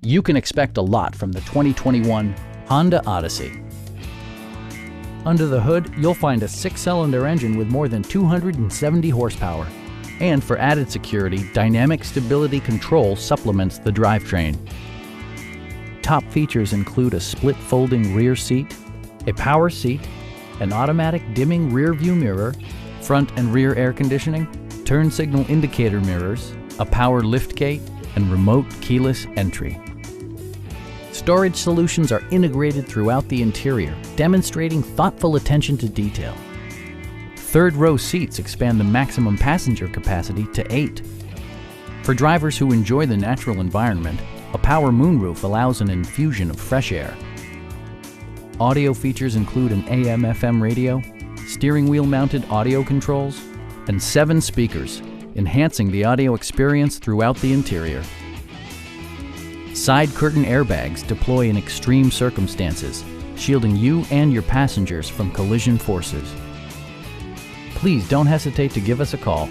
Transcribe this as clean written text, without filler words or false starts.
You can expect a lot from the 2021 Honda Odyssey. Under the hood, you'll find a 6-cylinder engine with more than 270 horsepower. And for added security, dynamic stability control supplements the drivetrain. Top features include a split folding rear seat, a power seat, an automatic dimming rear view mirror, front and rear air conditioning, turn signal indicator mirrors, a power liftgate, and remote keyless entry. Storage solutions are integrated throughout the interior, demonstrating thoughtful attention to detail. Third-row seats expand the maximum passenger capacity to 8. For drivers who enjoy the natural environment, a power moonroof allows an infusion of fresh air. Audio features include an AM/FM radio, steering wheel mounted audio controls, and 7 speakers, enhancing the audio experience throughout the interior. Side curtain airbags deploy in extreme circumstances, shielding you and your passengers from collision forces. Please don't hesitate to give us a call.